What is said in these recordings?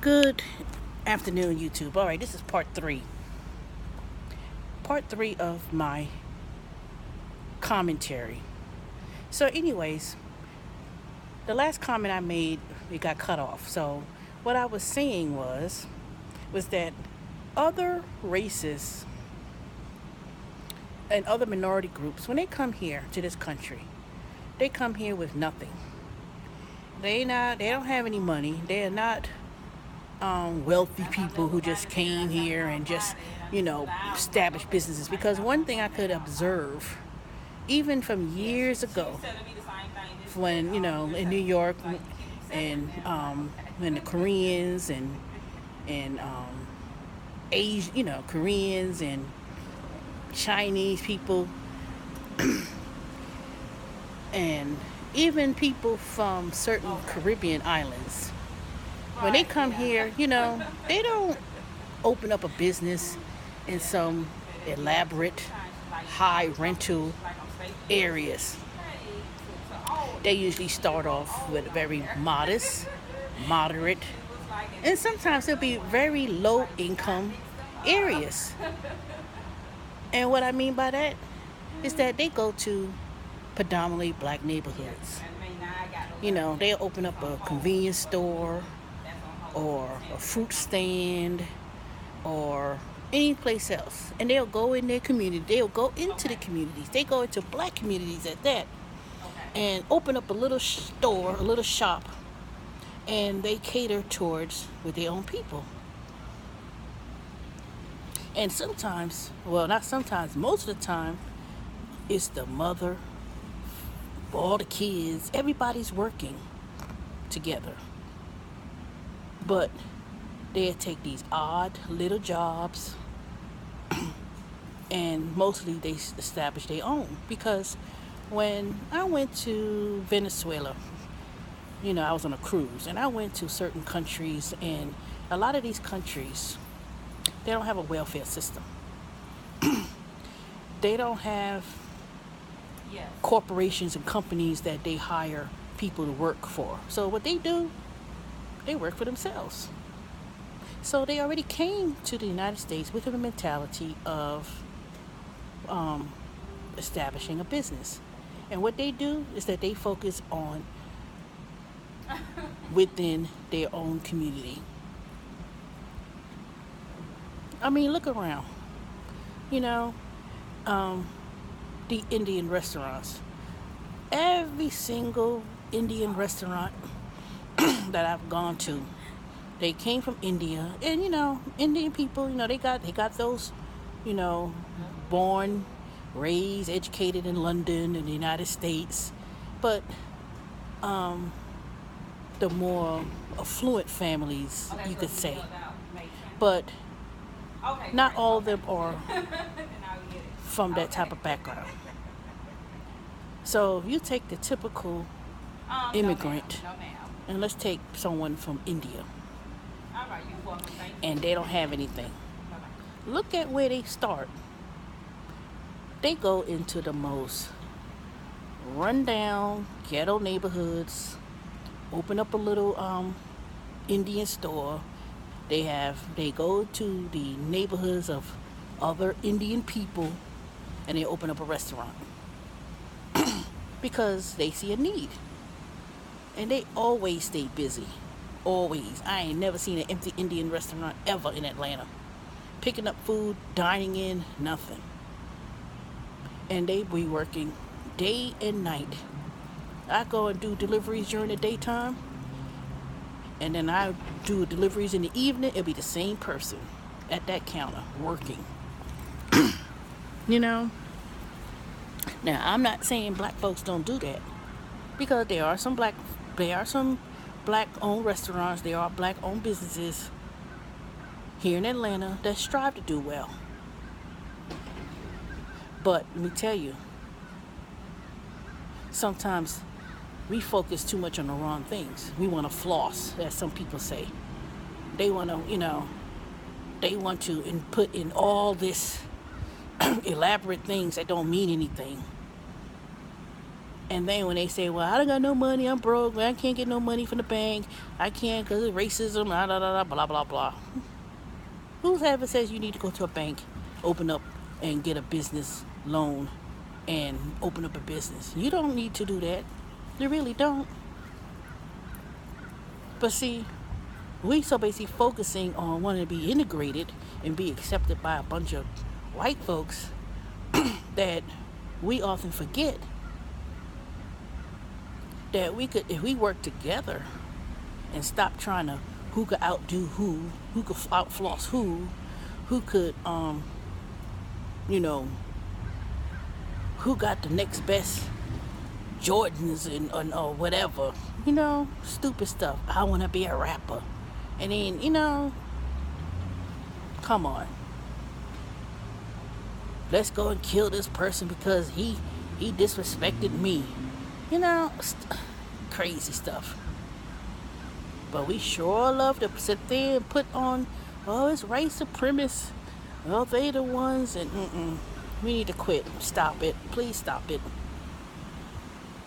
Good afternoon, YouTube. All right, this is part three. Part three of my commentary. So, anyways, the last comment I made, it got cut off. So, what I was saying was that other races and other minority groups, when they come here to this country, they come here with nothing. They don't have any money. They are not wealthy people who just came here and just, established businesses. Because one thing I could observe, even from years ago, when, in New York and when the Koreans and Asian, Koreans and Chinese people and even people from certain Caribbean islands, when they come here, they don't open up a business in some elaborate, high rental areas. They usually start off with very modest, moderate, and sometimes it'll be very low income areas. And what I mean by that is that they go to predominantly black neighborhoods. They'll open up a convenience store or a fruit stand or any place else, and they'll go in their community. They'll go into the communities. They go into black communities at that, and open up a little store, a little shop, and they cater towards with their own people. And sometimes, well, not sometimes, most of the time, it's the mother, all the kids, everybody's working together. But they take these odd little jobs and mostly they establish their own. Because when I went to Venezuela, I was on a cruise and I went to certain countries, and a lot of these countries, they don't have a welfare system. They don't have corporations and companies that they hire people to work for. So what they do, they work for themselves. So they already came to the United States with a mentality of establishing a business. And what they do is that they focus on within their own community. I mean, look around. The Indian restaurants. Every single Indian restaurant that I've gone to, they came from India. And Indian people, they got those, born, raised, educated in London and the United States. But the more affluent families, you could say. But not all of them are from that type of background. So you take the typical immigrant, and let's take someone from India, and they don't have anything. Look at where they start. They go into the most rundown ghetto neighborhoods, open up a little Indian store. They go to the neighborhoods of other Indian people, and they open up a restaurant because they see a need. And they always stay busy. Always. I ain't never seen an empty Indian restaurant ever in Atlanta. Picking up food, dining in, nothing. And they be working day and night. I go and do deliveries during the daytime, and then I do deliveries in the evening. It'll be the same person at that counter working. Now, I'm not saying black folks don't do that, because there are some black-owned restaurants, there are black-owned businesses here in Atlanta that strive to do well. But let me tell you, sometimes we focus too much on the wrong things. We want to floss, as some people say. They want to, they want to put in all this elaborate things that don't mean anything. And then when they say, well, I don't got no money, I'm broke, I can't get no money from the bank, I can't because of racism, blah, blah, blah, blah, blah, blah. Who ever says you need to go to a bank, open up and get a business loan and open up a business? You don't need to do that. You really don't. But see, we so basically focusing on wanting to be integrated and be accepted by a bunch of white folks that we often forget that we could, if we work together and stop trying to who could outdo who could outfloss who could you know, who got the next best Jordans and or whatever, you know, stupid stuff. I want to be a rapper, and then, you know, come on, let's go and kill this person because he disrespected me, you know, crazy stuff. But we sure love to sit there and put on, oh, it's white supremacists, oh, they the ones, and we need to quit. Stop it. Please stop it.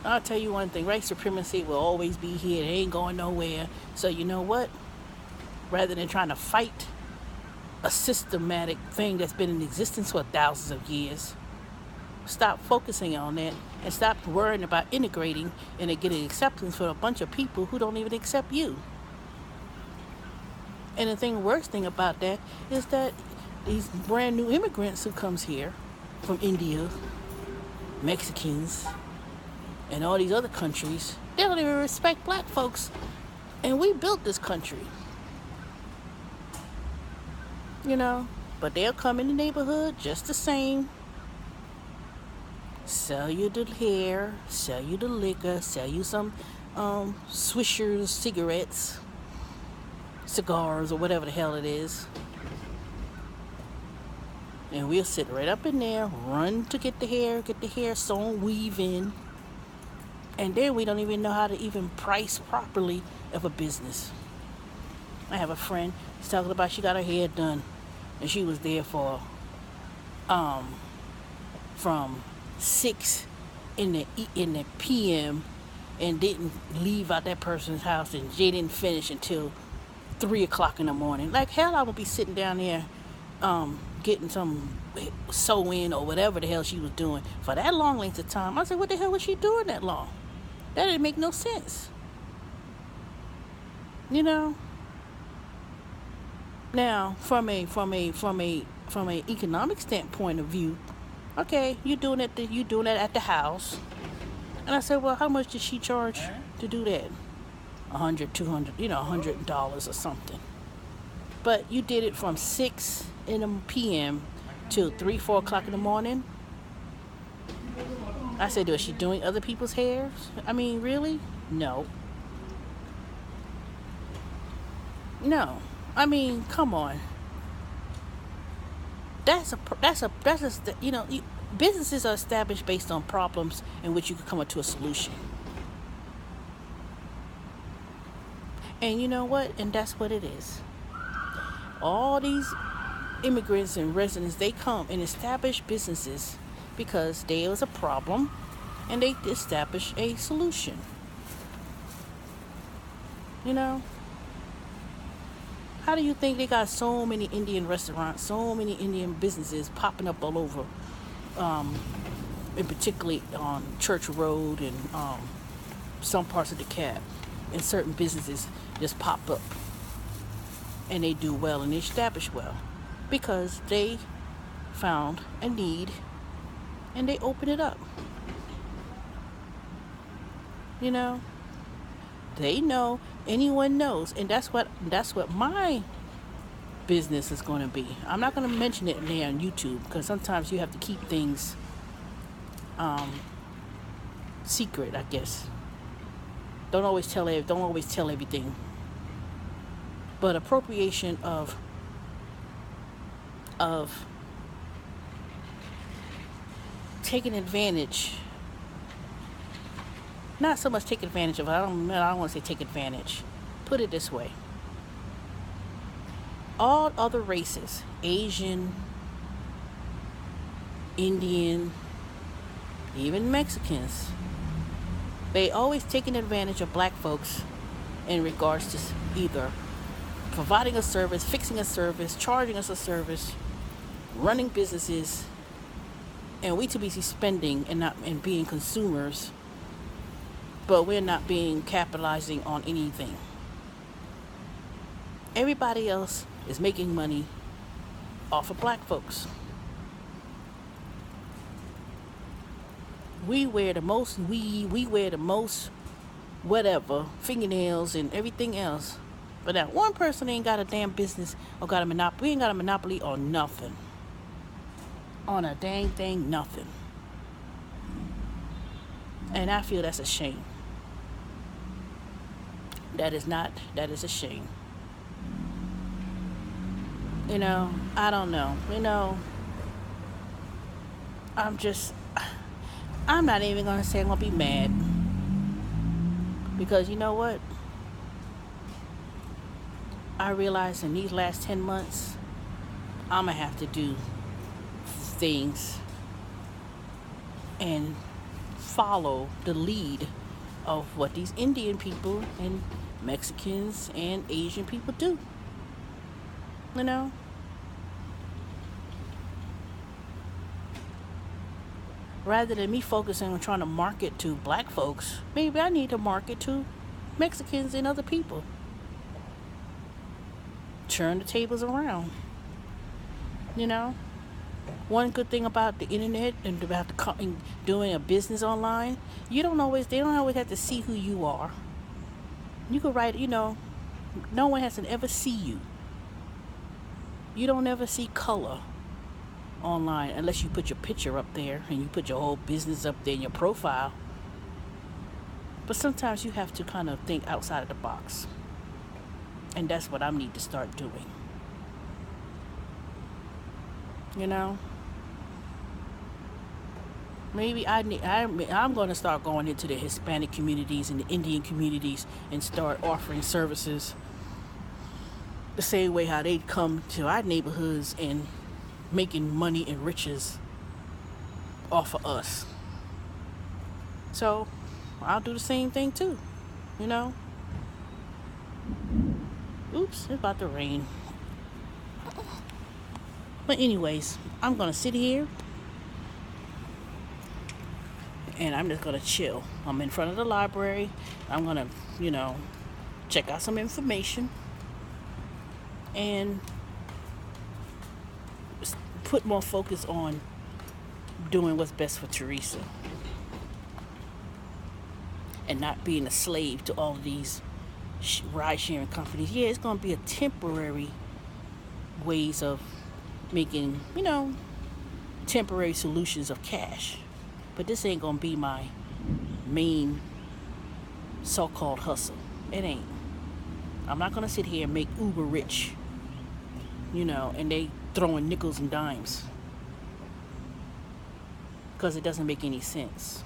I'll tell you one thing, white supremacy will always be here. It ain't going nowhere. So you know what? Rather than trying to fight a systematic thing that's been in existence for thousands of years, stop focusing on that and stop worrying about integrating and getting acceptance for a bunch of people who don't even accept you. And the worst thing about that is that these brand new immigrants who comes here from India, Mexicans, and all these other countries, they don't even respect black folks. And we built this country. You know, but they'll come in the neighborhood just the same. Sell you the hair, sell you the liquor, sell you some Swishers cigarettes, cigars, or whatever the hell it is. And we'll sit right up in there, run to get the hair sewn, weave in. And then we don't even know how to even price properly of a business. I have a friend, she's talking about she got her hair done. And she was there for, from 6 in the p.m. and didn't leave out that person's house, and she didn't finish until 3 o'clock in the morning. Like hell, I would be sitting down there, getting some sew-in or whatever the hell she was doing for that long length of time. I said, what the hell was she doing that long? That didn't make no sense. You know? Now, from a economic standpoint of view, okay, you doing that at the house. And I said, well, how much did she charge to do that? $100, $200, $100 or something. But you did it from 6 in the p.m. till 3, 4 o'clock in the morning. I said, is she doing other people's hair? I mean, really? No. I mean, come on. Businesses are established based on problems in which you can come up to a solution. And you know what? And that's what it is. All these immigrants and residents, they come and establish businesses because there was a problem and they establish a solution. You know? How do you think they got so many Indian restaurants, so many Indian businesses popping up all over, and particularly on Church Road and some parts of DeKalb, and certain businesses just pop up and they do well and they establish well because they found a need and they open it up. You know? They know, anyone knows, and that's what my business is going to be. I'm not going to mention it there on YouTube because sometimes you have to keep things secret, I guess. Don't always tell everything. But appropriation of taking advantage. Not so much take advantage of it. I don't want to say take advantage. Put it this way. All other races, Asian, Indian, even Mexicans, They always taking advantage of black folks in regards to either providing a service, fixing a service, charging us a service, running businesses, and we too busy spending and being consumers, but we're not being capitalizing on anything. Everybody else is making money off of black folks. We wear the most weed, we wear the most whatever, fingernails and everything else. But that one person ain't got a damn business or got a monopoly. We ain't got a monopoly on nothing. On a dang thing, nothing. And I feel that's a shame. That is a shame. I don't know. I'm not even going to say I'm going to be mad. Because you know what? I realized in these last 10 months, I'm going to have to do things and follow the lead of what these Indian people and Mexicans and Asian people do. Rather than me focusing on trying to market to black folks, maybe I need to market to Mexicans and other people. Turn the tables around. One good thing about the internet and about doing a business online, they don't always have to see who you are. You could write, no one has to ever see you. You don't ever see color online unless you put your picture up there and you put your whole business up there in your profile. But sometimes you have to kind of think outside of the box. And that's what I need to start doing. Maybe I'm going to start going into the Hispanic communities and the Indian communities and start offering services the same way how they come to our neighborhoods and making money and riches off of us. So I'll do the same thing too. Oops, it's about to rain. But anyways, I'm going to sit here and I'm just going to chill. I'm in front of the library. I'm going to, check out some information and put more focus on doing what's best for Teresa and not being a slave to all of these ride-sharing companies. Yeah, it's going to be a temporary ways of making, temporary solutions of cash. But this ain't going to be my main so-called hustle. It ain't. I'm not going to sit here and make uber rich, and they throwing nickels and dimes. Because it doesn't make any sense.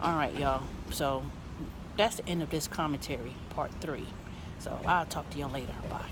All right, y'all. So that's the end of this commentary, part 3. So I'll talk to y'all later. Bye.